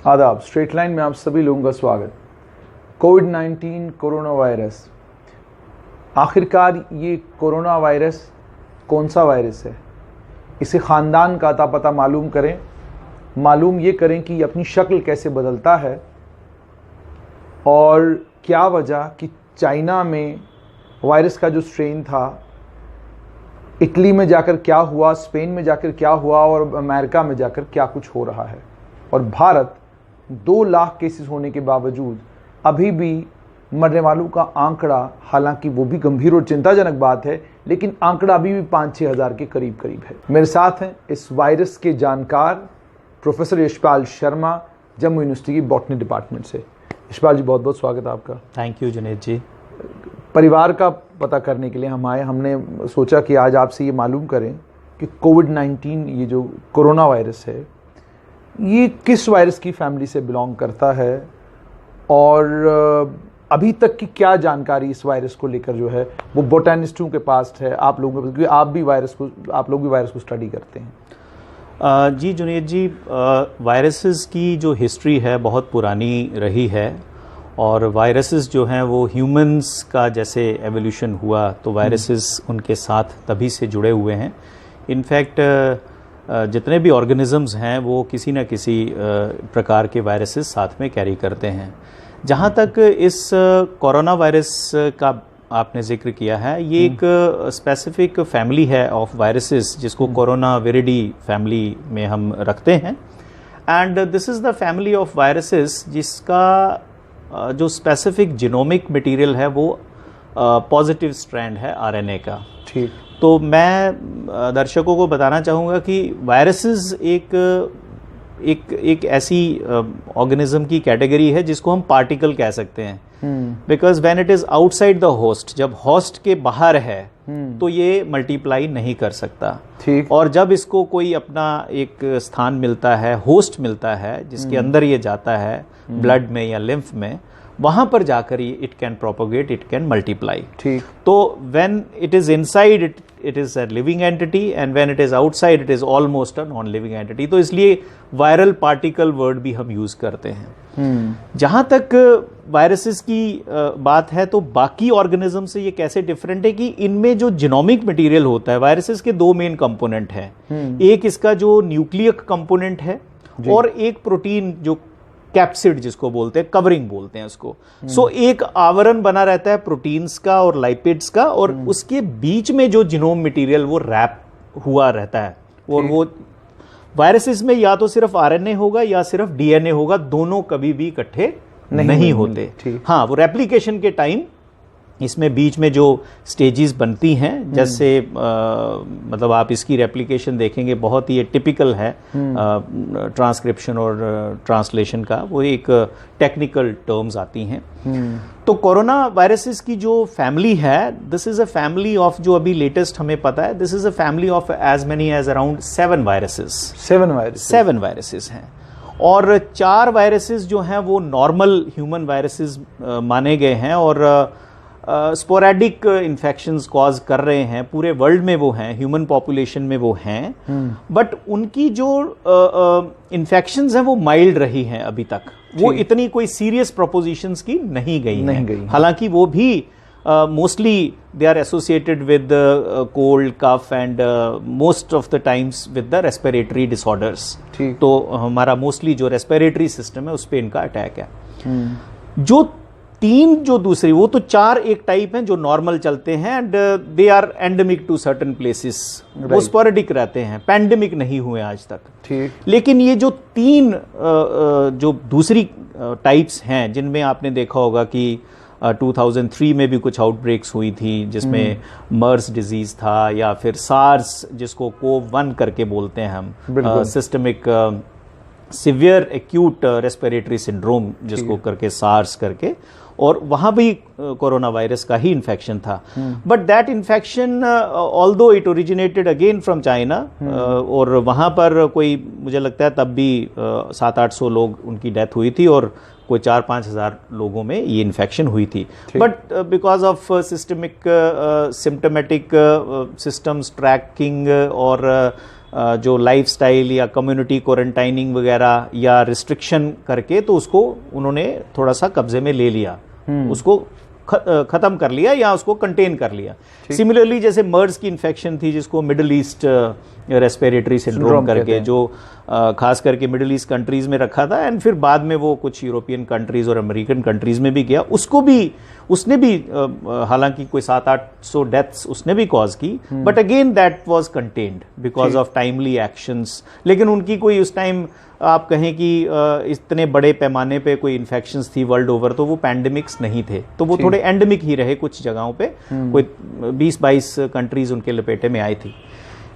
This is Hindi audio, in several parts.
आदाब। स्ट्रेट लाइन में आप सभी लोगों का स्वागत। कोविड-19 कोरोना वायरस, आखिरकार ये कोरोना वायरस कौन सा वायरस है? इसे ख़ानदान का अता पता मालूम करें, मालूम ये करें कि ये अपनी शक्ल कैसे बदलता है और क्या वजह कि चाइना में वायरस का जो स्ट्रेन था, इटली में जाकर क्या हुआ, स्पेन में जाकर क्या हुआ और अमेरिका में जाकर क्या कुछ हो रहा है। और भारत 2 लाख केसेस होने के बावजूद अभी भी मरने वालों का आंकड़ा, हालांकि वो भी गंभीर और चिंताजनक बात है, लेकिन आंकड़ा अभी भी 5-6 हज़ार के करीब है। मेरे साथ हैं इस वायरस के जानकार प्रोफेसर यशपाल शर्मा, जम्मू यूनिवर्सिटी की बॉटनी डिपार्टमेंट से। यशपाल जी, बहुत बहुत स्वागत है आपका। थैंक यू जुनेद जी। परिवार का पता करने के लिए हम आए। हमने सोचा कि आज आपसे ये मालूम करें कि कोविड-19 ये जो कोरोना वायरस है, ये किस वायरस की फैमिली से बिलोंग करता है और अभी तक की क्या जानकारी इस वायरस को लेकर जो है वो बोटैनिस्टों के पास है, आप लोगों के, क्योंकि आप लोग भी वायरस को स्टडी करते हैं। जी जुनेद जी, वायरसेस की जो हिस्ट्री है बहुत पुरानी रही है और वायरसेस जो हैं वो ह्यूमंस का जैसे एवोल्यूशन हुआ तो वायरसेस उनके साथ तभी से जुड़े हुए हैं। इनफैक्ट जितने भी ऑर्गेनिजम्स हैं वो किसी न किसी प्रकार के वायरसेस साथ में कैरी करते हैं। जहाँ तक इस कोरोना वायरस का आपने जिक्र किया है, ये एक स्पेसिफिक फैमिली है ऑफ वायरसेस जिसको कोरोना विरिडी फैमिली में हम रखते हैं। And this is the family of viruses जिसका जो स्पेसिफिक जीनोमिक मटेरियल है वो पॉजिटिव स्ट्रैंड है आरएनए का। ठीक। तो मैं दर्शकों को बताना चाहूँगा कि वायरसेस एक ऐसी ऑर्गेनिज्म की कैटेगरी है जिसको हम पार्टिकल कह सकते हैं, because when it is outside the host, जब होस्ट के बाहर है तो ये मल्टीप्लाई नहीं कर सकता। ठीक। और जब इसको कोई अपना एक स्थान मिलता है, होस्ट मिलता है जिसके अंदर ये जाता है ब्लड में या लिम्फ में, वहां पर जाकर ये it can propagate, it can multiply. ठीक। तो when it is inside it is a living entity and when it is outside it is almost a non living entity. तो इसलिए वायरल पार्टिकल वर्ड भी हम यूज करते हैं। जहां तक वायरसेस की बात है तो बाकी ऑर्गेनिज्म से ये कैसे डिफरेंट है कि इनमें जो जीनोमिक मटेरियल होता है, वायरसेस के 2 मेन कंपोनेंट हैं। एक इसका जो न्यूक्लियक कंपोनेंट है और एक प्रोटीन जो कैप्सिड जिसको बोलते हैं, कवरिंग बोलते हैं उसको। सो एक आवरण बना रहता है प्रोटीन्स का और लाइपिड्स का, और उसके बीच में जो जीनोम मटेरियल वो रैप हुआ रहता है। और वो वायरसेस में या तो सिर्फ आरएनए होगा या सिर्फ डीएनए होगा, दोनों कभी भी इकट्ठे नहीं होते। हाँ, वो रेप्लिकेशन के टाइम इसमें बीच में जो स्टेजेस बनती हैं, जैसे मतलब आप इसकी रेप्लिकेशन देखेंगे, बहुत ही टिपिकल है ट्रांसक्रिप्शन और ट्रांसलेशन का, वो एक टेक्निकल टर्म्स आती हैं। तो कोरोना वायरसेस की जो फैमिली है, this is a family of, जो अभी लेटेस्ट हमें पता है, this is a family of as many as around 7 viruses. 7 viruses हैं और 4 वायरसेस जो हैं वो नॉर्मल ह्यूमन वायरसेस माने गए हैं और स्पोरेडिक इन्फेक्शंस कॉज कर रहे हैं। पूरे वर्ल्ड में वो हैं, ह्यूमन पॉपुलेशन में वो हैं, बट उनकी जो इन्फेक्शंस हैं वो माइल्ड रही हैं अभी तक। वो इतनी कोई सीरियस प्रोपोजिशंस की नहीं गई। हालांकि वो भी mostly they are associated with cold, cough and most of the times with the respiratory disorders. तो हमारा मोस्टली जो रेस्पिरेटरी सिस्टम है उस पर इनका अटैक है। जो 3 जो दूसरी, वो तो 4 एक टाइप हैं जो नॉर्मल चलते हैं and they are endemic to certain places, वो स्पोरेडिक रहते हैं, पैंडेमिक नहीं हुए आज तक। ठीक। लेकिन ये जो 3 जो दूसरी टाइप्स हैं, जिनमें आपने देखा होगा कि 2003 में भी कुछ आउटब्रेक्स हुई थी जिसमें मर्स डिजीज था, या फिर सार्स जिसको कोव-1 करके बोलते हैं हम, systemic severe acute respiratory syndrome जिसको करके सार्स करके, और वहां भी कोरोना वायरस का ही इन्फेक्शन था। But that infection although it originated again from China, और वहां पर कोई, मुझे लगता है तब भी 700-800 लोग उनकी डेथ हुई थी और कोई 4-5 हज़ार लोगों में ये इन्फेक्शन हुई थी। But because of systemic symptomatic systems tracking और जो लाइफस्टाइल या कम्युनिटी क्वारंटाइनिंग वगैरह या रिस्ट्रिक्शन करके तो उसको उन्होंने थोड़ा सा कब्जे में ले लिया, उसको खत्म कर लिया या उसको कंटेन कर लिया। सिमिलरली जैसे मर्स की इन्फेक्शन थी जिसको मिडिल ईस्ट रेस्पिरेटरी सिंड्रोम करके, जो खास करके मिडिल ईस्ट कंट्रीज में रखा था एंड फिर बाद में वो कुछ यूरोपियन कंट्रीज और अमेरिकन कंट्रीज में भी गया। उसने भी हालांकि कोई 700-800 डेथ्स उसने भी कॉज की, but again that was contained because of timely actions. लेकिन उनकी कोई उस टाइम आप कहें कि इतने बड़े पैमाने पे कोई इन्फेक्शंस थी वर्ल्ड ओवर तो वो पैंडेमिक्स नहीं थे, तो वो थोड़े एंडेमिक ही रहे कुछ जगहों पे, कोई 20-22 कंट्रीज उनके लपेटे में आई थी।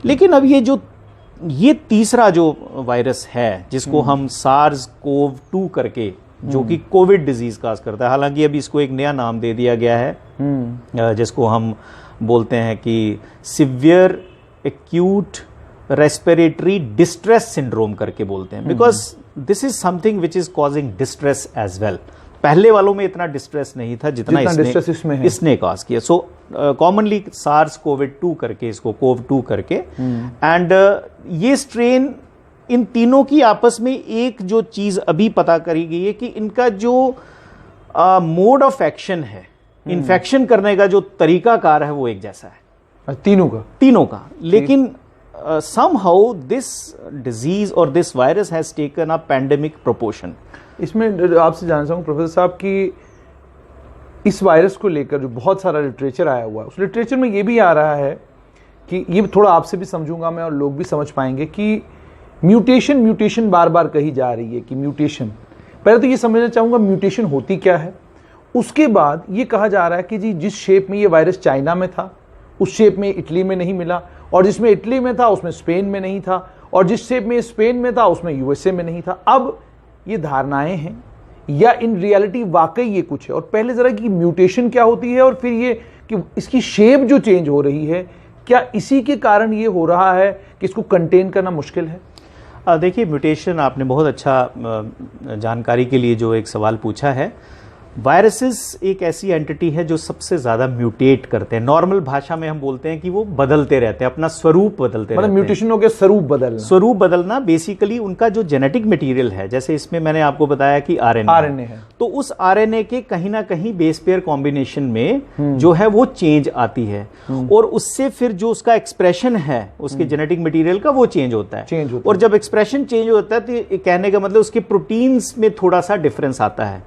लेकिन अब ये तीसरा जो वायरस है जिसको हम SARS-CoV-2 करके, जो कि कोविड डिजीज काज करता है, हालांकि अभी इसको एक नया नाम दे दिया गया है जिसको हम बोलते हैं कि severe acute respiratory distress syndrome करके बोलते हैं, because this is something which is causing distress as well. पहले वालों में इतना डिस्ट्रेस नहीं था जितना इसने कॉज किया। सो कॉमनली SARS-CoV-2 करके, इसको CoV-2 करके, एंड ये स्ट्रेन, इन तीनों की आपस में एक जो चीज अभी पता करी गई है कि इनका जो मोड ऑफ एक्शन है, इन्फेक्शन करने का जो तरीकाकार है वो एक जैसा है तीनों का। लेकिन somehow this disease or this virus has taken a pandemic proportion. इसमें आपसे जानना चाहूँगा प्रोफेसर साहब कि इस वायरस को लेकर जो बहुत सारा लिटरेचर आया हुआ है, उस लिटरेचर में ये भी आ रहा है कि ये थोड़ा आपसे भी समझूंगा मैं और लोग भी समझ पाएंगे कि म्यूटेशन बार बार कही जा रही है कि म्यूटेशन। पहले तो ये समझना चाहूँगा म्यूटेशन होती क्या है, उसके बाद ये कहा जा रहा है कि जी जिस शेप में ये वायरस चाइना में था उस शेप में इटली में नहीं मिला, और जिसमें इटली में था उसमें स्पेन में नहीं था, और जिस शेप में स्पेन में था उसमें यूएसए में नहीं था। अब ये धारणाएं हैं या इन रियलिटी वाकई ये कुछ है? और पहले जरा कि म्यूटेशन क्या होती है और फिर ये कि इसकी शेप जो चेंज हो रही है, क्या इसी के कारण ये हो रहा है कि इसको कंटेन करना मुश्किल है? देखिए, म्यूटेशन, आपने बहुत अच्छा जानकारी के लिए जो एक सवाल पूछा है। वायरसेस एक ऐसी एंटिटी है जो सबसे ज्यादा म्यूटेट करते हैं। नॉर्मल भाषा में हम बोलते हैं कि वो बदलते रहते हैं, अपना स्वरूप बदलते रहते हैं। म्यूटेशन हो गया स्वरूप बदलना। बेसिकली उनका जो जेनेटिक मटेरियल है, जैसे इसमें मैंने आपको बताया कि आरएनए है, तो उस आरएनए के कहीं ना कहीं बेस पेयर कॉम्बिनेशन में जो है वो चेंज आती है, और उससे फिर जो उसका एक्सप्रेशन है उसके जेनेटिक मटेरियल का वो चेंज होता है। और जब एक्सप्रेशन चेंज होता है तो कहने का मतलब उसके प्रोटीन्स में थोड़ा सा डिफरेंस आता है।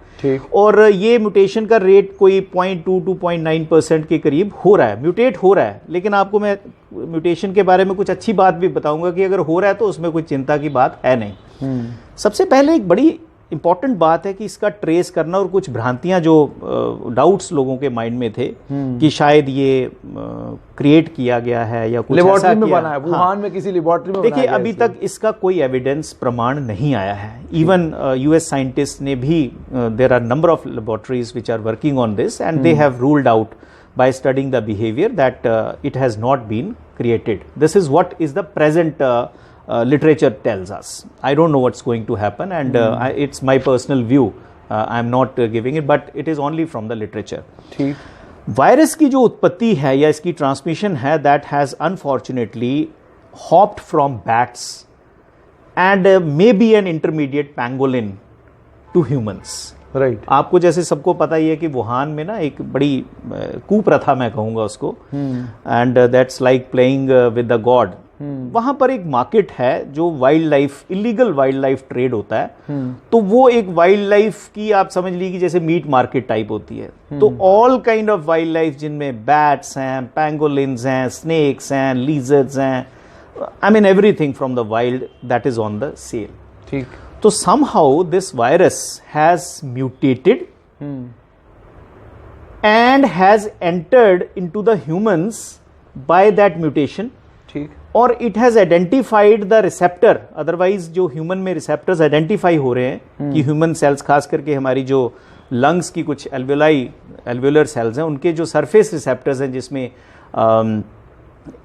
और ये म्यूटेशन का रेट कोई 0.2 to 0.9% के करीब हो रहा है, म्यूटेट हो रहा है। लेकिन आपको मैं म्यूटेशन के बारे में कुछ अच्छी बात भी बताऊंगा कि अगर हो रहा है तो उसमें कोई चिंता की बात है नहीं। सबसे पहले एक बड़ी इंपॉर्टेंट बात है कि इसका ट्रेस करना, और कुछ भ्रांतियां जो डाउट्स लोगों के माइंड में थे कि शायद ये क्रिएट किया गया है या कुछ ऐसा में बना है, वुहान में किसी लेबोरेटरी में। देखिए, अभी तक इसका कोई एविडेंस प्रमाण नहीं आया है। इवन यूएस साइंटिस्ट ने भी, there are number of laboratories which are working on this and they have ruled out by studying the behavior that it has not been created. This is what is the present literature tells us. I don't know what's going to happen, and it's my personal view. I'm not giving it, but it is only from the literature. Virus की जो उत्पत्ति है या इसकी ट्रांसमिशन है, that has unfortunately hopped from bats and may be an intermediate pangolin to humans. Right. आपको जैसे सबको पता ही है कि वुहान में ना एक बड़ी कुप्रथा, मैं कहूँगा उसको, and that's like playing with the God. वहां पर एक मार्केट है जो wild life, illegal wild life trade होता है। तो वो एक वाइल्ड लाइफ की, आप समझ लीजिए जैसे मीट मार्केट टाइप होती है। तो all kind of wild life, जिनमें बैट्स हैं, पैंगोलिन्स हैं, स्नेक्स हैं, लीजर्ड्स हैं, I mean everything from the wild, that is on the sale. ठीक। तो somehow this virus has mutated and has entered into the humans by that mutation. ठीक। और it has identified the receptor. Otherwise जो human में receptors identify हो रहे हैं कि human cells, खास करके हमारी जो lungs की कुछ alveolar cells हैं, उनके जो surface receptors हैं जिसमें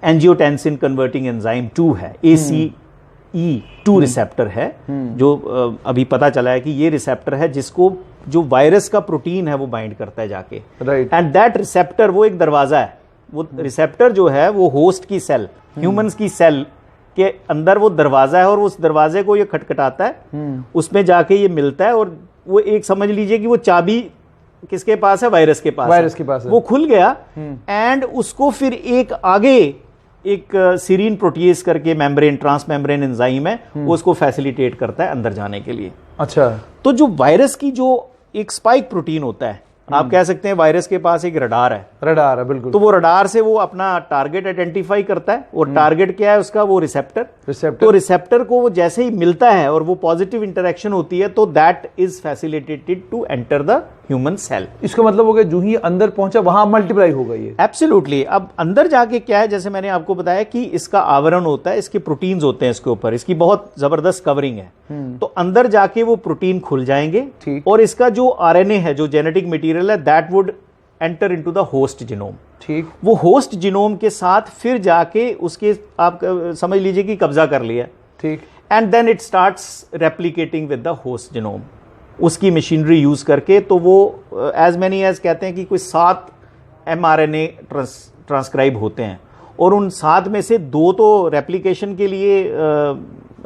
angiotensin converting enzyme 2 है, ACE2 रिसेप्टर है, जो अभी पता चला है कि ये रिसेप्टर है जिसको जो वायरस का प्रोटीन है वो बाइंड करता है जाके। राइट। एंड दैट रिसेप्टर वो एक दरवाजा है। वो रिसेप्टर जो है वो होस्ट की सेल, ह्यूमंस की सेल के अंदर वो दरवाजा है और उस दरवाजे को ये खटखटाता है, उसमें जाके ये मिलता है और वो एक समझ लीजिए कि वो चाबी किसके पास है, वायरस के पास है। वो खुल गया एंड उसको फिर एक आगे एक सीरीन प्रोटीएज करके मेम्ब्रेन, ट्रांस मेम्ब्रेन एंजाइम है, वो उसको फैसिलिटेट करता है अंदर जाने के लिए। अच्छा, तो जो वायरस की जो एक स्पाइक प्रोटीन होता है, आप कह सकते हैं वायरस के पास एक रडार है, बिल्कुल। तो वो रडार से वो अपना टारगेट आइडेंटिफाई करता है और टारगेट क्या है उसका, वो रिसेप्टर। तो रिसेप्टर को वो जैसे ही मिलता है और वो पॉजिटिव इंटरेक्शन होती है तो that is facilitated to enter the human cell. इसका मतलब हो गया जो ही अंदर पहुंचा वहां मल्टीप्लाई होगा ये। एब्सोल्युटली। अब अंदर जाके क्या है, जैसे मैंने आपको बताया कि इसका आवरण होता है, इसके प्रोटीन्स होते हैं इसके ऊपर, इसकी बहुत जबरदस्त कवरिंग है। तो अंदर जाके वो प्रोटीन खुल जाएंगे और इसका जो आरएनए है, जो जेनेटिक मटेरियल है, that would enter into the host genome. ठीक, वो होस्ट जीनोम के साथ फिर जाके उसके आप समझ लीजिए कि कब्जा कर लिया। ठीक, and then it starts replicating with the host genome, उसकी मशीनरी यूज करके। तो वो एज मैनी एज कहते हैं कि कोई 7 mRNA ट्रांसक्राइब होते हैं और उन 7 में से 2 तो रेप्लिकेशन के लिए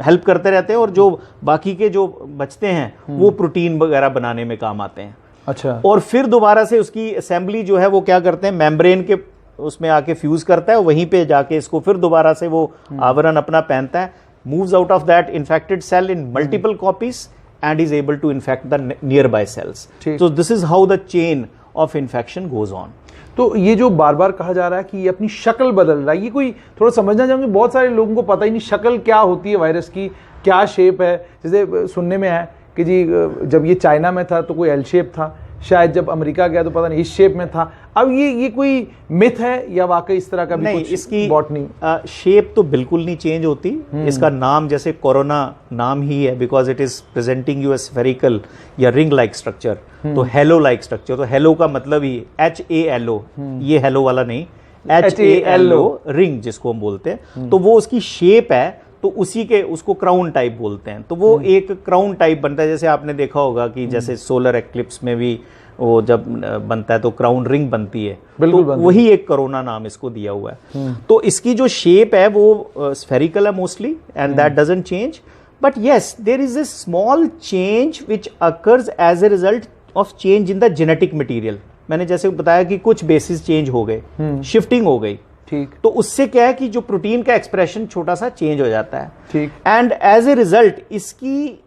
हेल्प करते रहते हैं और जो बाकी के जो बचते हैं वो प्रोटीन वगैरह बनाने में काम आते हैं। अच्छा, और फिर दोबारा से उसकी असेंबली जो है वो क्या करते हैं, मेम्ब्रेन के उसमें आके फ्यूज करता है, वहीं पे जाके इसको फिर दोबारा से वो आवरण अपना पहनता है, moves out of that infected cell in multiple copies and is able to infect the nearby cells. So this is how the chain of infection goes on. तो ये जो बार बार कहा जा रहा है कि ये अपनी शक्ल बदल रहा है, ये कोई थोड़ा समझना चाहूंगे, बहुत सारे लोगों को पता ही नहीं शक्ल क्या होती है वायरस की, क्या शेप है। जैसे सुनने में है कि जी जब ये चाइना में था तो कोई एल शेप था, शायद जब अमेरिका गया तो पता नहीं इस शेप में था। अब ये कोई मिथ है या वाकई इस तरह का भी नहीं, कुछ? इसकी बॉटनी शेप तो बिल्कुल नहीं चेंज होती। इसका नाम जैसे कोरोना नाम ही है, because it is presenting U A spherical या रिंग लाइक स्ट्रक्चर, तो हेलो लाइक स्ट्रक्चर। तो हेलो का मतलब ही HALO, ये हेलो वाला नहीं, HALO रिंग जिसको हम बोलते हैं। तो वो उसकी शेप है, तो उसी के उसको क्राउन टाइप बोलते हैं। तो वो एक क्राउन टाइप बनता है, जैसे आपने देखा होगा कि जैसे सोलर एक्लिप्स में भी वो जब बनता है तो क्राउन रिंग बनती है, तो वही एक कोरोना नाम इसको दिया हुआ है। तो इसकी जो शेप है वो स्फेरिकल है mostly and that doesn't change, but yes there is a small change which occurs as a result of change in the genetic material. मैंने जैसे बताया कि कुछ बेसिस चेंज हो गए, शिफ्टिंग हो गई। ठीक, तो उससे क्या है कि जो प्रोटीन का एक्सप्रेशन छोटा सा चेंज हो जाता है। ठीक, एंड एज ए रिजल्ट इसकी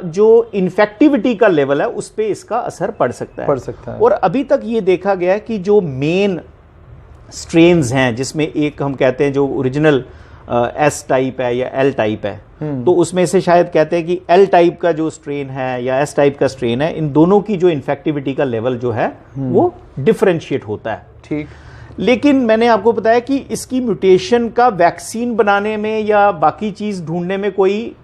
जो इन्फेक्टिविटी का लेवल है उस पे इसका असर पड़ सकता है। और अभी तक ये देखा गया है कि जो मेन स्ट्रेन्स हैं, जिसमें एक हम कहते हैं जो ओरिजिनल S टाइप है या L टाइप है, तो उसमें से शायद कहते हैं कि L टाइप का जो स्ट्रेन है या S टाइप का स्ट्रेन है, इन दोनों की जो इन्फेक्टिविटी का लेवल जो है वो डिफरेंशिएट होता है। ठीक, लेकिन मैंने आपको बताया कि इसकी म्यूटेशन का वैक्सीन बनाने में या बाकी चीज ढूंढने में कोई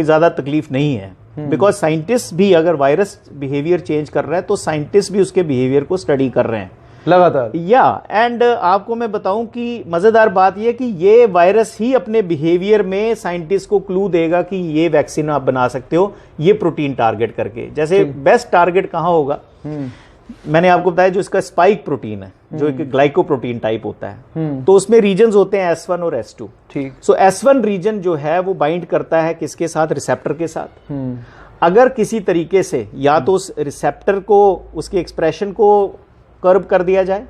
ज्यादा तकलीफ नहीं है, बिकॉज साइंटिस्ट भी अगर वायरस बिहेवियर चेंज कर रहा है तो साइंटिस्ट भी उसके बिहेवियर को स्टडी कर रहे हैं लगातार। या एंड आपको मैं बताऊं कि मजेदार बात यह कि ये वायरस ही अपने बिहेवियर में साइंटिस्ट को क्लू देगा कि ये वैक्सीन आप बना सकते हो ये प्रोटीन टारगेट करके। जैसे बेस्ट टारगेट कहां होगा, मैंने आपको बताया जो इसका स्पाइक प्रोटीन है, जो एक ग्लाइकोप्रोटीन टाइप होता है, तो उसमें रीजन्स होते हैं S1 और S2। ठीक, सो S1 रीजन जो है वो बाइंड करता है किसके साथ, रिसेप्टर के साथ। अगर किसी तरीके से या तो उस रिसेप्टर को, उसके एक्सप्रेशन को कर्व कर दिया जाए,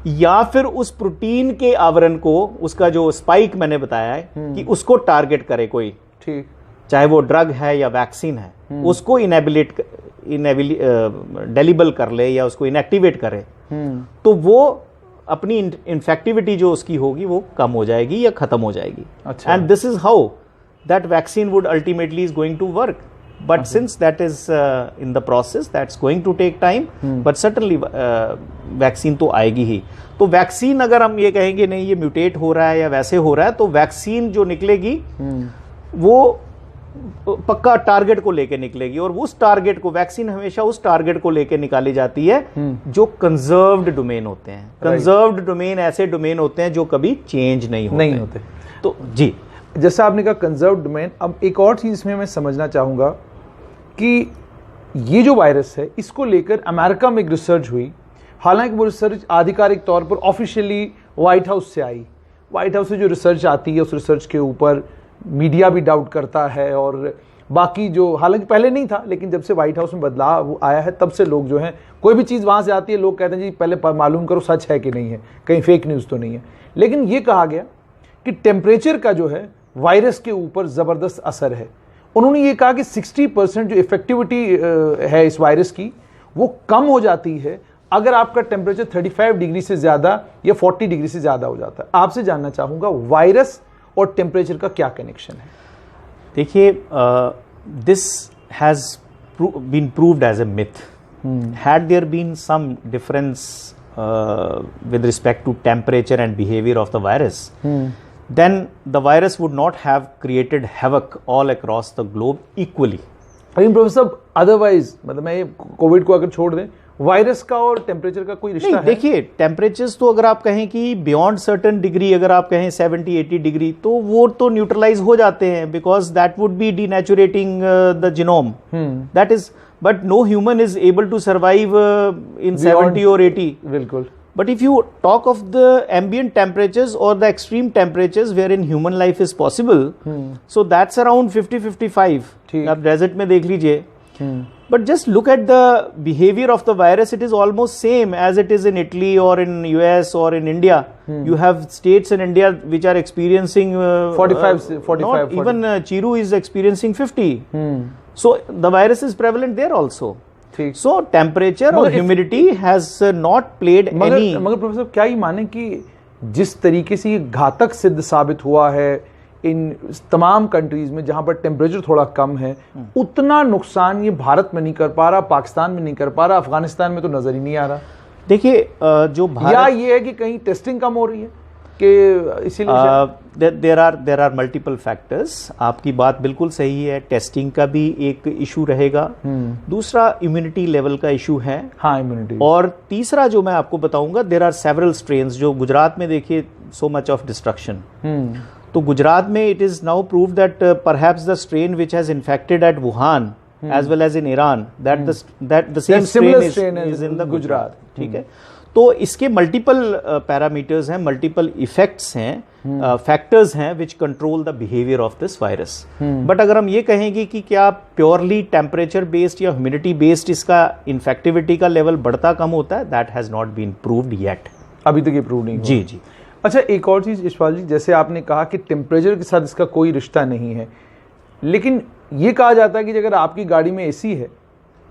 या फिर उस प्रोटीन के आवरण को, उसका जो स्पाइक मैंने बताया है कि उसको टारगेट करे कोई, ठीक, चाहे वो ड्रग है या वैक्सीन है, उसको डेलिबल कर ले या उसको इनएक्टिवेट करे, तो वो अपनी इन्फेक्टिविटी जो उसकी होगी वो कम हो जाएगी या खत्म हो जाएगी। And this is how that vaccine would ultimately is going to work, but since that is in the process that's going to take time, but certainly vaccine तो आएगी ही। तो वैक्सीन अगर हम ये कहेंगे नहीं ये म्यूटेट हो रहा है या वैसे हो रहा है, तो वैक्सीन जो निकलेगी वो पक्का टारगेट को लेके निकलेगी, और उस टारगेट को, वैक्सीन हमेशा उस टारगेट को लेके निकाली जाती है जो कंजर्व्ड डोमेन होते हैं। कंजर्व्ड डोमेन ऐसे डोमेन होते हैं जो कभी चेंज नहीं होते। तो जी, जैसा आपने कहा कंजर्व्ड डोमेन, अब एक और चीज इसमें मैं समझना चाहूंगा कि ये जो वायरस है इसको लेकर अमेरिका में एक रिसर्च हुई, हालांकि वो रिसर्च आधिकारिक तौर पर ऑफिशियली व्हाइट हाउस से आई, व्हाइट हाउस से जो रिसर्च आती है उस रिसर्च के ऊपर मीडिया भी डाउट करता है, और बाकी जो, हालांकि पहले नहीं था लेकिन जब से व्हाइट हाउस में बदलाव आया है तब से लोग जो हैं, कोई भी चीज़ वहाँ से आती है लोग कहते हैं जी पहले मालूम करो सच है कि नहीं है, कहीं फेक न्यूज़ तो नहीं है। लेकिन ये कहा गया कि टेम्परेचर का जो है वायरस के ऊपर ज़बरदस्त असर है। उन्होंने ये कहा कि 60% जो इफेक्टिविटी है इस वायरस की वो कम हो जाती है अगर आपका टेम्परेचर 35 डिग्री से ज़्यादा या 40 डिग्री से ज़्यादा हो जाता है। आपसे जानना चाहूँगा वायरस और टेम्परेचर का क्या कनेक्शन है? देखिए, this has been proved as a myth. Had there been some difference with respect to temperature and behavior of the virus, then the virus would not have created havoc all across the globe equally. लेकिन प्रोफेसर साहब अदरवाइज, मतलब मैं कोविड को अगर छोड़ दें, वायरस का और टेम्परेचर का कोई रिश्ता है? देखिए, टेम्परेचर्स तो अगर आप कहें कि बियॉन्ड सर्टेन डिग्री, अगर आप कहें 70-80 डिग्री, तो वो तो न्यूट्रलाइज हो जाते हैं because that would be denaturing the genome, that is, but no human is able to survive in 70 or 80. बिल्कुल। But if you talk of the ambient temperatures or the extreme temperatures wherein human life is possible, so that's around 50-55. आप डेजर्ट में देख लीजिए। But just look at the behavior of the virus. It is almost same as it is in Italy or in US or in India. You have states in India which are experiencing 45. Even Chiru is experiencing 50. So the virus is prevalent there also. So temperature or humidity has not played any. मगर प्रोफेसर क्या ही माने कि जिस तरीके से ये घातक सिद्ध साबित हुआ है इन तमाम कंट्रीज में जहां पर टेम्परेचर थोड़ा कम है, उतना नुकसान ये भारत में नहीं कर पा रहा, पाकिस्तान में नहीं कर पा रहा, अफगानिस्तान में तो नजर ही नहीं आ रहा। देखिए, जो भारत, या ये है कि कहीं टेस्टिंग कम हो रही है कि इसीलिए देयर आर मल्टीपल फैक्टर्स। आपकी बात बिल्कुल सही है, टेस्टिंग का भी एक इशू रहेगा। दूसरा इम्यूनिटी लेवल का इशू है। हाँ, इम्यूनिटी। और तीसरा जो मैं आपको बताऊंगा, देयर आर सेवरल स्ट्रेन्स। जो गुजरात में देखिए, सो मच ऑफ डिस्ट्रक्शन, तो गुजरात में it is now prove that perhaps the strain which has infected at Wuhan as well as in Iran, that the same strain is in the Gujarat. ठीक है, तो इसके मल्टीपल पैरामीटर्स हैं, मल्टीपल इफेक्ट्स हैं, फैक्टर्स हैं which control the behaviour of this virus. But अगर हम ये कहेंगे कि क्या प्योरली टेम्परेचर बेस्ड या ह्यूमिडिटी बेस्ड इसका इन्फेक्टिविटी का लेवल बढ़ता कम होता है, that has not been proved yet. अभी तक ये प्रूव नहीं हुआ। जी जी। अच्छा, एक और चीज यशपाल जी, जैसे आपने कहा कि टेम्परेचर के साथ इसका कोई रिश्ता नहीं है, लेकिन ये कहा जाता है कि अगर आपकी गाड़ी में एसी है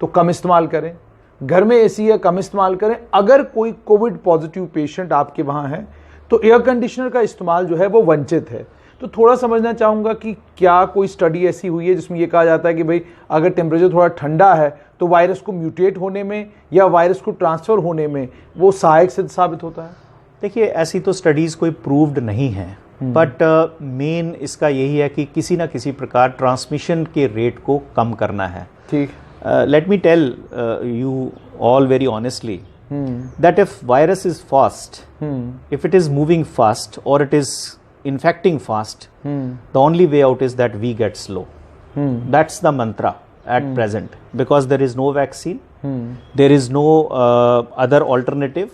तो कम इस्तेमाल करें, घर में एसी है कम इस्तेमाल करें, अगर कोई कोविड पॉजिटिव पेशेंट आपके वहाँ है तो एयर कंडीशनर का इस्तेमाल जो है वो वंचित है। तो थोड़ा समझना चाहूँगा कि क्या कोई स्टडी ऐसी हुई है जिसमें ये कहा जाता है कि भाई अगर टेम्परेचर थोड़ा ठंडा है तो वायरस को म्यूटेट होने में या वायरस को ट्रांसफ़र होने में वो सहायक सिद्ध साबित होता है? देखिए, ऐसी तो स्टडीज़ कोई प्रूव्ड नहीं है, बट मेन इसका यही है कि किसी ना किसी प्रकार ट्रांसमिशन के रेट को कम करना है। ठीक। Let me tell you all very honestly that if virus is fast, if it is moving fast और it is infecting fast, the only way out is that we get slow. That's the mantra at present, because there is no vaccine, there is no other alternative.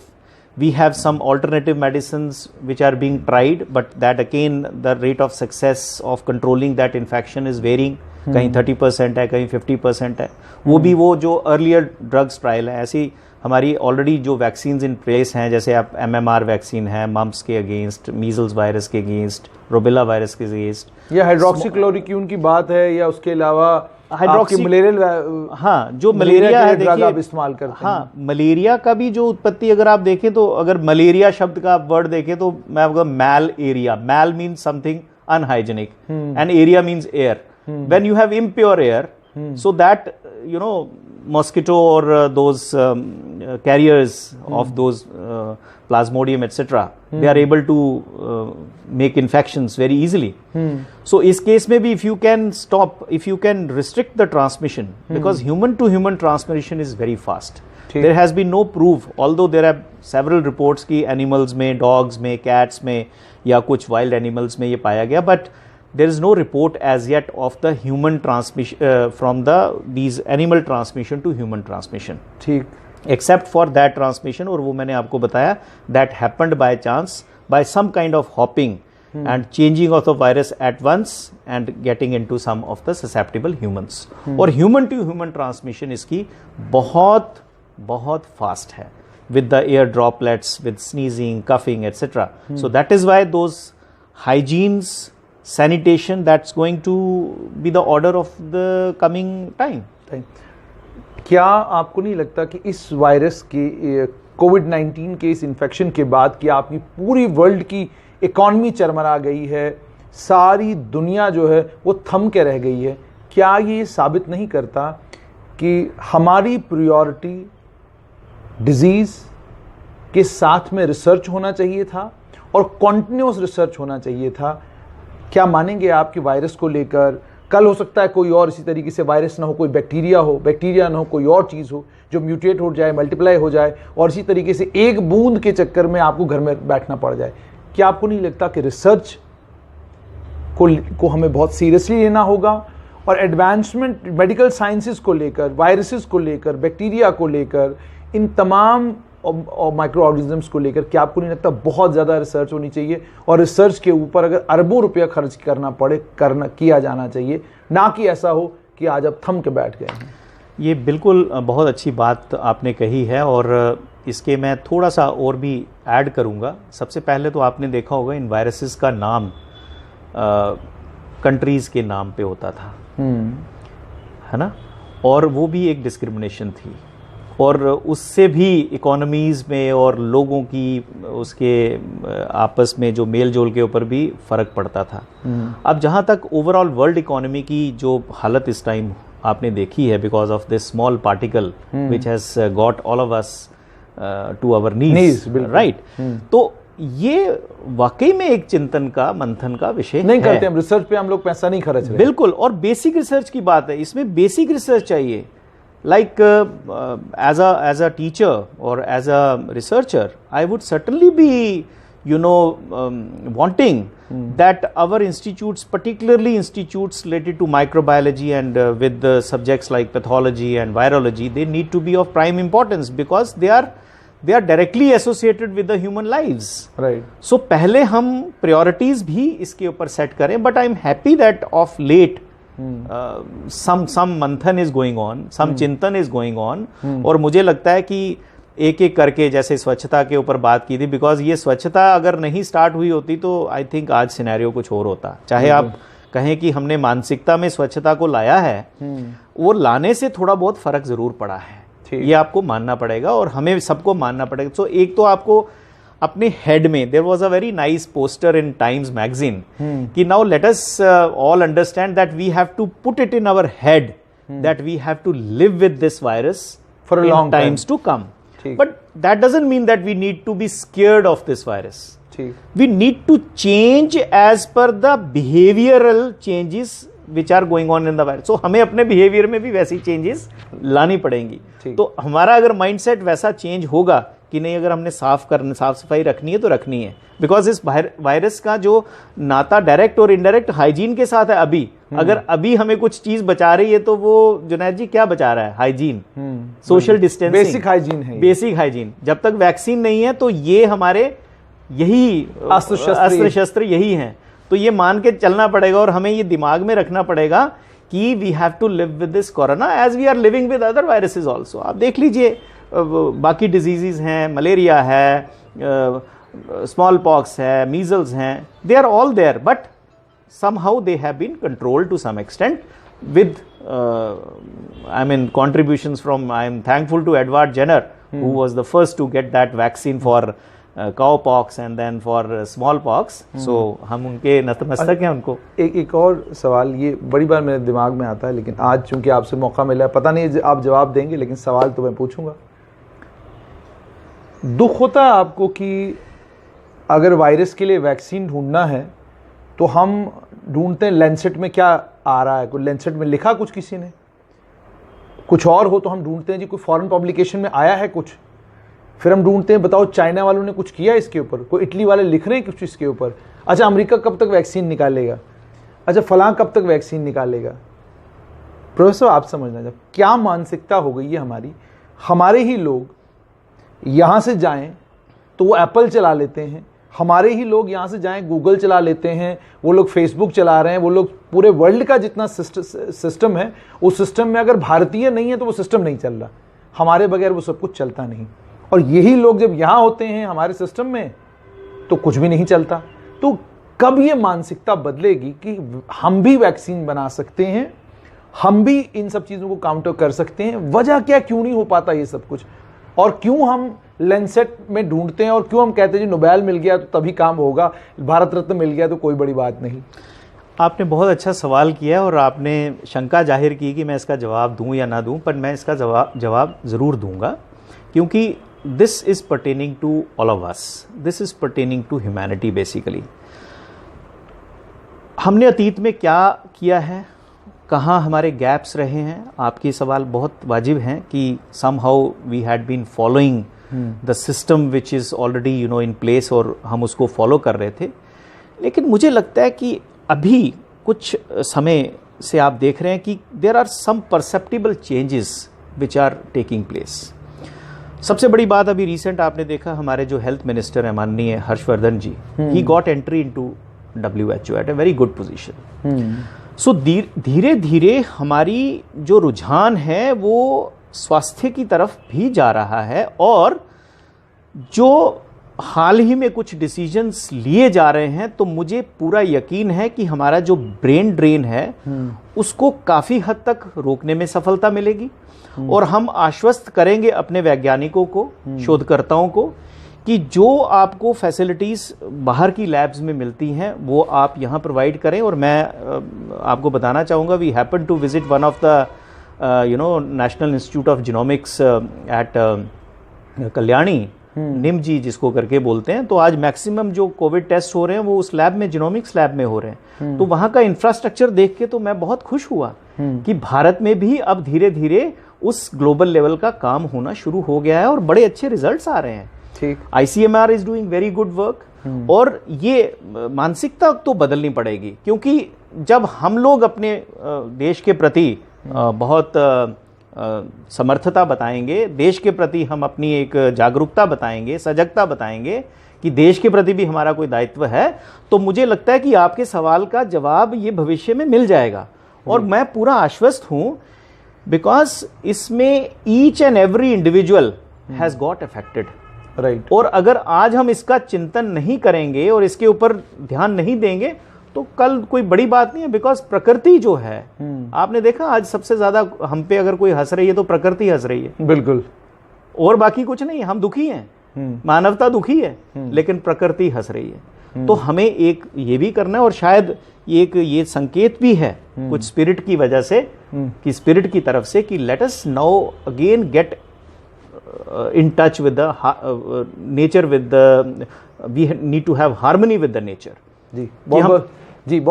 We have some alternative medicines which are being tried, but that again the rate of success of controlling that infection is varying. कहीं 30% है, कहीं 50% है। वो भी वो जो अर्लियर ड्रग्स ट्रायल है, ऐसी हमारी ऑलरेडी जो वैक्सीन्स इन प्लेस हैं, जैसे आप MMR वैक्सीन है मम्प्स के अगेंस्ट, मीजल्स वायरस के अगेंस्ट, रूबेला वायरस के अगेंस्ट, या हाइड्रोक्सीक्लोरोक्विन की बात है, या उसके अलावा हाइड्रोक्सी मलेरियल, हाँ, जो मलेरिया है, देखिए आप इस्तेमाल करते हैं। हाँ, मलेरिया का भी जो उत्पत्ति अगर आप देखें तो, अगर मलेरिया शब्द का आप वर्ड देखें तो मैं आपको mal area, mal means something unhygienic and area means air. When you have impure air, so that mosquito or those carriers of those plasmodium etc., they are able to make infections very easily. So इस केस में भी if you can stop, if you can restrict the transmission, because human to human transmission is very fast. There has been no proof, although there are several reports कि animals में, dogs में, cats में या कुछ wild animals में ये पाया गया, but there is no report as yet of the human transmission from these animal transmission to human transmission. ठीक। Except for that transmission, और वो मैंने आपको बताया that happened by chance by some kind of hopping and changing of the virus at once and getting into some of the susceptible humans. और human to human transmission इसकी बहुत बहुत fast है with the air droplets, with sneezing, coughing, etc. So that is why those hygienes, sanitation, that's going to be the order of the coming time. क्या आपको नहीं लगता कि इस वायरस के कोविड-19 के इस इन्फेक्शन के बाद कि आपकी पूरी वर्ल्ड की इकॉनमी चरमरा गई है, सारी दुनिया जो है वो थम के रह गई है, क्या ये साबित नहीं करता कि हमारी प्रायोरिटी डिजीज़ के साथ में रिसर्च होना चाहिए था और कॉन्टिन्यूस रिसर्च होना चाहिए था? क्या मानेंगे आप कि वायरस को लेकर कल हो सकता है कोई और इसी तरीके से वायरस ना हो, कोई बैक्टीरिया ना हो, कोई और चीज़ हो जो म्यूटेट हो जाए, मल्टीप्लाई हो जाए और इसी तरीके से एक बूंद के चक्कर में आपको घर में बैठना पड़ जाए? क्या आपको नहीं लगता कि रिसर्च को हमें बहुत सीरियसली लेना होगा और एडवांसमेंट मेडिकल साइंसेस को लेकर, वायरसेस को लेकर, बैक्टीरिया को लेकर, इन तमाम और माइक्रो ऑर्गेनिजम्स को लेकर क्या आपको नहीं लगता बहुत ज़्यादा रिसर्च होनी चाहिए और रिसर्च के ऊपर अगर अरबों रुपया खर्च किया जाना चाहिए, ना कि ऐसा हो कि आज आप थम के बैठ गए हैं? ये बिल्कुल बहुत अच्छी बात आपने कही है और इसके मैं थोड़ा सा और भी ऐड करूँगा। सबसे पहले तो आपने देखा होगा इन वायरसेस का नाम कंट्रीज़ के नाम पे होता था, है ना, और वो भी एक डिस्क्रिमिनेशन थी और उससे भी इकोनॉमीज़ में और लोगों की उसके आपस में जो मेल जोल के ऊपर भी फ़र्क पड़ता था। अब जहाँ तक ओवरऑल वर्ल्ड इकोनॉमी की जो हालत इस टाइम आपने देखी है because of this small particle which has got all of us to our knees, right, तो ये वाकई में एक चिंतन का, मंथन का विषय नहीं है। करते हम रिसर्च पे, हम लोग पैसा नहीं खर्च रहे। बिल्कुल, और बेसिक रिसर्च की बात है, इसमें बेसिक रिसर्च चाहिए। Like as a teacher or as a researcher, I would certainly be, wanting that our institutes, particularly institutes related to microbiology and with the subjects like pathology and virology, they need to be of prime importance because they are directly associated with the human lives. Right. So पहले हम priorities भी इसके ऊपर set करें, but I am happy that of late some मंथन is going on, some चिंतन is going on, और मुझे लगता है कि एक एक करके, जैसे स्वच्छता के ऊपर बात की थी, बिकॉज ये स्वच्छता अगर नहीं स्टार्ट हुई होती तो आई थिंक आज सिनेरियो कुछ और होता। चाहे आप कहें कि हमने मानसिकता में स्वच्छता को लाया है, वो लाने से थोड़ा बहुत फर्क जरूर पड़ा है, ये आपको मानना पड़ेगा और हमें सबको मानना पड़ेगा। तो एक तो आपको अपने हेड में, there was a very nice poster in Times magazine कि now let us all understand that we have to put it in our head that we have to live with this virus for a long times to come, but that doesn't mean that we need to be scared of this virus. We need to change as per the behavioural changes which are going on in the virus. सो हमें अपने बिहेवियर में भी वैसी चेंजेस लानी पड़ेंगी। तो हमारा अगर माइंडसेट वैसा चेंज होगा कि नहीं, अगर हमने साफ सफाई रखनी है तो रखनी है, बिकॉज इस वायरस का जो नाता डायरेक्ट और इनडायरेक्ट हाइजीन के साथ है। अभी अगर अभी हमें कुछ चीज बचा रही है तो वो जुनैद जी क्या बचा रहा है? Hygiene, social distancing, basic hygiene है। बेसिक हाइजीन जब तक वैक्सीन नहीं है तो ये हमारे यही अस्त्र शस्त्र यही हैं। तो ये मान के चलना पड़ेगा और हमें ये दिमाग में रखना पड़ेगा कि we have to live with this corona as we are living with other viruses also. आप देख लीजिए, बाकी डिजीजेज हैं, मलेरिया है, स्मॉल पॉक्स है, मीजल्स हैं, they are all there, but somehow they have been controlled to some extent with contributions from, I am thankful to Edward Jenner who was the first to get that vaccine for cowpox and then for smallpox. So हम उनके नतमस्तक हैं उनको। एक और सवाल ये बड़ी बार मेरे दिमाग में आता है, लेकिन आज चूंकि आपसे मौका मिला है, पता नहीं आप जवाब देंगे, लेकिन सवाल तो मैं पूछूंगा। दुख होता है आपको कि अगर वायरस के लिए वैक्सीन ढूंढना है तो हम ढूंढते हैं लैंसेट में क्या आ रहा है, कोई लैंसेट में लिखा कुछ किसी ने, कुछ और हो तो हम ढूंढते हैं जी कोई फॉरेन पब्लिकेशन में आया है कुछ, फिर हम ढूंढते हैं बताओ चाइना वालों ने कुछ किया इसके ऊपर, कोई इटली वाले लिख रहे हैं कुछ इसके ऊपर, अच्छा अमेरिका कब तक वैक्सीन निकालेगा, अच्छा फलां कब तक वैक्सीन निकालेगा। प्रोफेसर आप समझना, जब क्या मानसिकता हो गई है हमारे ही लोग यहाँ से जाएं तो वो एप्पल चला लेते हैं, हमारे ही लोग यहाँ से जाएं, गूगल चला लेते हैं, वो लोग फेसबुक चला रहे हैं, वो लोग पूरे वर्ल्ड का जितना सिस्टम है उस सिस्टम में अगर भारतीय नहीं है तो वो सिस्टम नहीं चल रहा। हमारे बगैर वो सब कुछ चलता नहीं। और यही लोग जब यहाँ होते हैं हमारे सिस्टम में तो कुछ भी नहीं चलता। तो कब ये मानसिकता बदलेगी कि हम भी वैक्सीन बना सकते हैं, हम भी इन सब चीज़ों को काउंटर कर सकते हैं? वजह क्या, क्यों नहीं हो पाता ये सब कुछ? और क्यों हम लेंसेट में ढूंढते हैं और क्यों हम कहते हैं जी नोबेल मिल गया तो तभी काम होगा, भारत रत्न मिल गया तो कोई बड़ी बात नहीं? आपने बहुत अच्छा सवाल किया और आपने शंका जाहिर की कि मैं इसका जवाब दूं या ना दूं, पर मैं इसका जवाब ज़रूर दूंगा, क्योंकि this is pertaining to all of us, this is pertaining to humanity basically. हमने अतीत में क्या किया है, कहाँ हमारे गैप्स रहे हैं? आपके सवाल बहुत वाजिब हैं कि somehow we had been following the system which is already in place और हम उसको फॉलो कर रहे थे। लेकिन मुझे लगता है कि अभी कुछ समय से आप देख रहे हैं कि there are some perceptible changes which are taking place. सबसे बड़ी बात अभी रिसेंट आपने देखा, हमारे जो हेल्थ मिनिस्टर हैं माननीय Harshvardhan ji, he got entry into WHO at a very good position. So धीरे धीरे हमारी जो रुझान है वो स्वास्थ्य की तरफ भी जा रहा है, और जो हाल ही में कुछ डिसीजंस लिए जा रहे हैं तो मुझे पूरा यकीन है कि हमारा जो ब्रेन ड्रेन है उसको काफ़ी हद तक रोकने में सफलता मिलेगी। और हम आश्वस्त करेंगे अपने वैज्ञानिकों को, शोधकर्ताओं को, कि जो आपको फैसिलिटीज़ बाहर की लैब्स में मिलती हैं वो आप यहाँ प्रोवाइड करें। और मैं आपको बताना चाहूँगा, we happen to visit one of the national institute of genomics at Kalyani, निम जी जिसको करके बोलते हैं। तो आज मैक्सिमम जो कोविड टेस्ट हो रहे हैं वो उस लैब में, जीनोमिक्स लैब में हो रहे हैं। तो वहाँ का इंफ्रास्ट्रक्चर देख के तो मैं बहुत खुश हुआ कि भारत में भी अब धीरे धीरे उस ग्लोबल लेवल का काम होना शुरू हो गया है और बड़े अच्छे रिजल्ट्स आ रहे हैं। ICMR is doing very good work. और ये मानसिकता तो बदलनी पड़ेगी, क्योंकि जब हम लोग अपने देश के प्रति बहुत समर्थता बताएंगे, देश के प्रति हम अपनी एक जागरूकता बताएंगे, सजगता बताएंगे कि देश के प्रति भी हमारा कोई दायित्व है, तो मुझे लगता है कि आपके सवाल का जवाब ये भविष्य में मिल जाएगा। और मैं पूरा आश्वस्त हूं, बिकॉज इसमें each and every individual has got affected, right. और अगर आज हम इसका चिंतन नहीं करेंगे और इसके ऊपर ध्यान नहीं देंगे तो कल कोई बड़ी बात नहीं है। बिकॉज प्रकृति जो है, आपने देखा आज सबसे ज्यादा हम पे अगर कोई हंस रही है तो प्रकृति हंस रही है, बिल्कुल, और बाकी कुछ नहीं। हम दुखी हैं, मानवता दुखी है, लेकिन प्रकृति हंस रही है। तो हमें एक ये भी करना है, और शायद ये संकेत भी है कुछ स्पिरिट की वजह से, कि स्पिरिट की तरफ से, कि let us now again get in touch with the nature, with the we need to have harmony with the nature। जी बहुत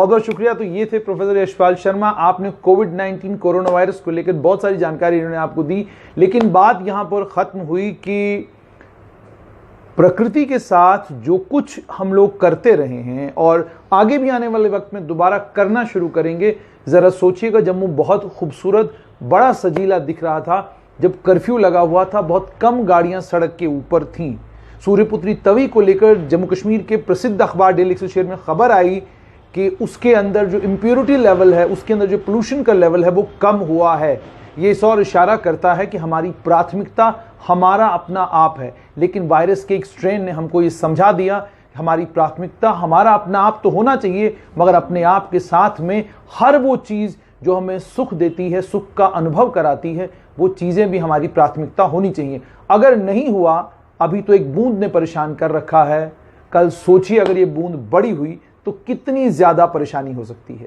बहुत शुक्रिया। तो ये थे प्रोफेसर यशपाल शर्मा। आपने कोविड-19 कोरोना वायरस को लेकर बहुत सारी जानकारी इन्होंने आपको दी, लेकिन बात यहाँ पर खत्म हुई कि प्रकृति के साथ जो कुछ हम लोग करते रहे हैं और आगे भी आने वाले वक्त में दोबारा करना शुरू करेंगे, जरा सोचिएगा। जम्मू बहुत खूबसूरत, बड़ा सजीला दिख रहा था जब कर्फ्यू लगा हुआ था, बहुत कम गाड़ियां सड़क के ऊपर थीं। सूर्यपुत्री तवी को लेकर जम्मू कश्मीर के प्रसिद्ध अखबार डेली एक्सप्रेस में खबर आई कि उसके अंदर जो इम्प्योरिटी लेवल है, उसके अंदर जो पोल्यूशन का लेवल है वो कम हुआ है। ये इस और इशारा करता है कि हमारी प्राथमिकता हमारा अपना आप है। लेकिन वायरस के एक स्ट्रेन ने हमको ये समझा दिया, हमारी प्राथमिकता हमारा अपना आप तो होना चाहिए, मगर अपने आप के साथ में हर वो चीज़ जो हमें सुख देती है, सुख का अनुभव कराती है, वो चीज़ें भी हमारी प्राथमिकता होनी चाहिए। अगर नहीं हुआ, अभी तो एक बूंद ने परेशान कर रखा है, कल सोचिए अगर ये बूंद बड़ी हुई तो कितनी ज़्यादा परेशानी हो सकती है।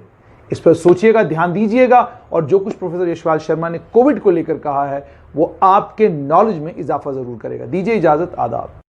इस पर सोचिएगा, ध्यान दीजिएगा, और जो कुछ प्रोफेसर यशपाल शर्मा ने कोविड को लेकर कहा है वो आपके नॉलेज में इजाफा ज़रूर करेगा। दीजिए इजाज़त, आदाब।